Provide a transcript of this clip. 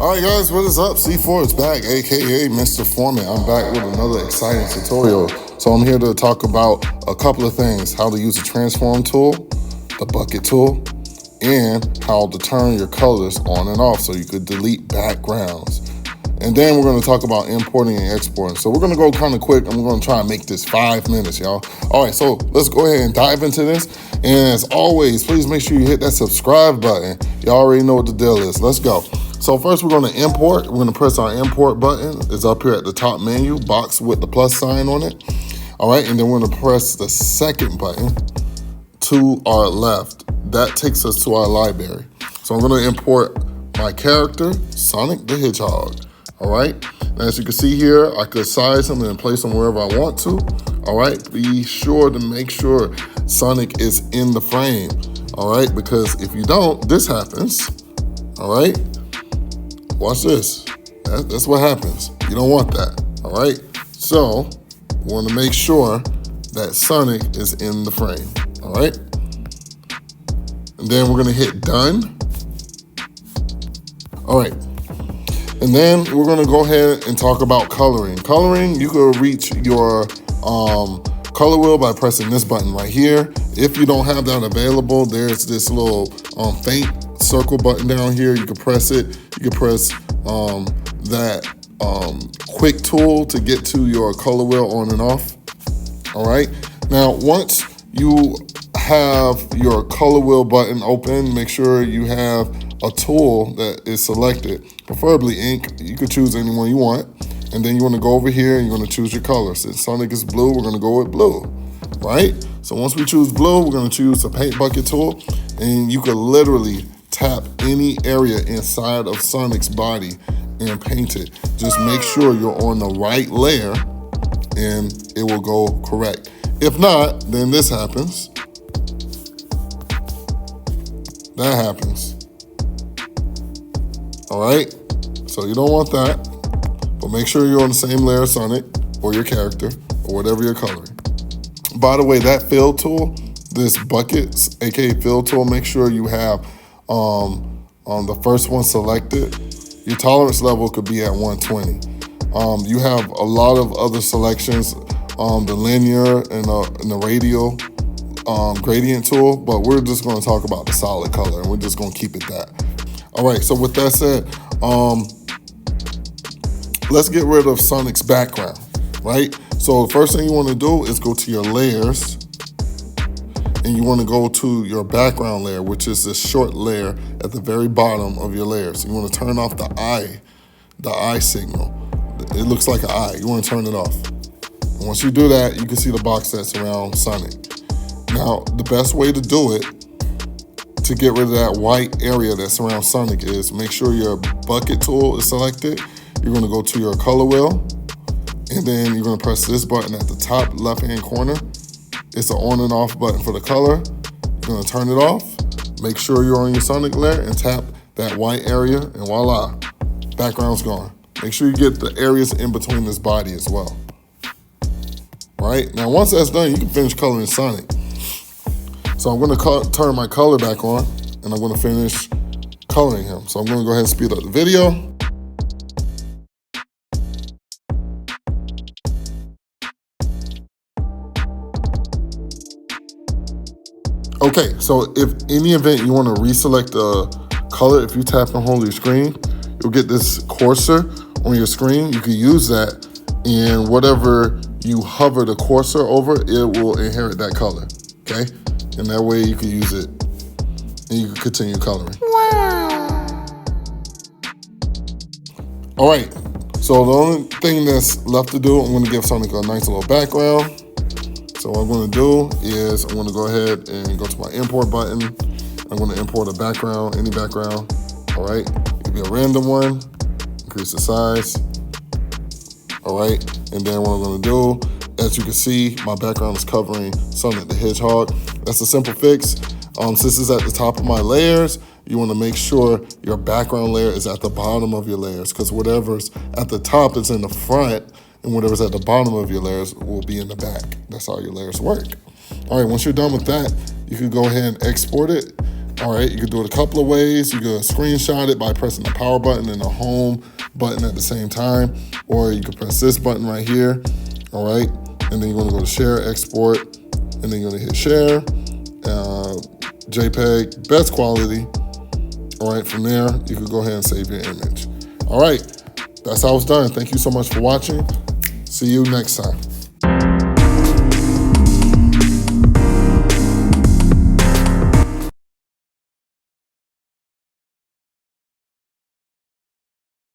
All right, guys, what is up? C4 is back, aka Mr. Foreman. I'm back with another exciting tutorial. So I'm here to talk about a couple of things: how to use the transform tool, the bucket tool, and how to turn your colors on and off so you could delete backgrounds. And then we're going to talk about importing and exporting. So we're going to go kind of quick. I'm going to try and make this 5 minutes, y'all. All right, so let's go ahead and dive into this. And as always, please make sure you hit that subscribe button. Y'all already know what the deal is. Let's go. So first we're going to import. We're going to press our import button. It's up here at the top menu, box with the plus sign on it. All right, and then we're going to press the second button to our left. That takes us to our library. So I'm going to import my character, Sonic the Hedgehog. All right, now, as you can see here, I could size them and place them wherever I want to. All right, be sure to make sure Sonic is in the frame. All right, because if you don't, this happens. All right, watch this. That's what happens. You don't want that. All right, so we want to make sure that Sonic is in the frame. All right, and then we're going to hit done. All right. And then we're gonna go ahead and talk about coloring. Coloring, you can reach your color wheel by pressing this button right here. If you don't have that available, there's this little faint circle button down here. You can press it. You can press that quick tool to get to your color wheel on and off. All right. Now, once you have your color wheel button open, make sure you have a tool that is selected, preferably ink. You could choose any one you want. And then you want to go over here and you're going to choose your color. Since Sonic is blue, we're going to go with blue, right? So once we choose blue, we're going to choose the paint bucket tool, and you can literally tap any area inside of Sonic's body and paint it. Just make sure you're on the right layer and it will go correct. If not, then this happens. That happens. All right, so you don't want that, but make sure you're on the same layer as Sonic or your character or whatever you're coloring. By the way, that fill tool, this bucket, aka fill tool, make sure you have on the first one selected. Your tolerance level could be at 120. You have a lot of other selections, the linear and the radial gradient tool, but we're just going to talk about the solid color, and we're just going to keep it that. All right, so with that said, let's get rid of Sonic's background, right? So the first thing you want to do is go to your layers, and you want to go to your background layer, which is this short layer at the very bottom of your layer. So you want to turn off the eye signal. It looks like an eye. You want to turn it off. And once you do that, you can see the box that's around Sonic. Now, the best way to do it to get rid of that white area that surrounds Sonic is make sure your bucket tool is selected. You're gonna go to your color wheel, and then you're gonna press this button at the top left-hand corner. It's an on and off button for the color. You're gonna turn it off. Make sure you're on your Sonic layer and tap that white area, and voila, background's gone. Make sure you get the areas in between this body as well. All right, now once that's done, you can finish coloring Sonic. So I'm gonna turn my color back on, and I'm gonna finish coloring him. So I'm gonna go ahead and speed up the video. Okay, so if in the event you wanna reselect the color, if you tap and hold your screen, you'll get this cursor on your screen. You can use that, and whatever you hover the cursor over, it will inherit that color, okay? And that way you can use it and you can continue coloring. Wow. All right, so the only thing that's left to do, I'm gonna give Sonic a nice little background. So what I'm gonna do is I'm gonna go ahead and go to my import button. I'm gonna import a background, any background. All right, it could be a random one, increase the size. All right, and then what I'm gonna do, as you can see, my background is covering Sonic the Hedgehog. That's a simple fix. Since it's at the top of my layers, you want to make sure your background layer is at the bottom of your layers, because whatever's at the top is in the front, and whatever's at the bottom of your layers will be in the back. That's how your layers work. All right, once you're done with that, you can go ahead and export it. All right, you can do it a couple of ways. You can screenshot it by pressing the power button and the home button at the same time, or you can press this button right here, all right? And then you're gonna go to share, export, and then you're gonna hit share, JPEG, best quality. All right, from there, you can go ahead and save your image. All right, that's how it's done. Thank you so much for watching. See you next time.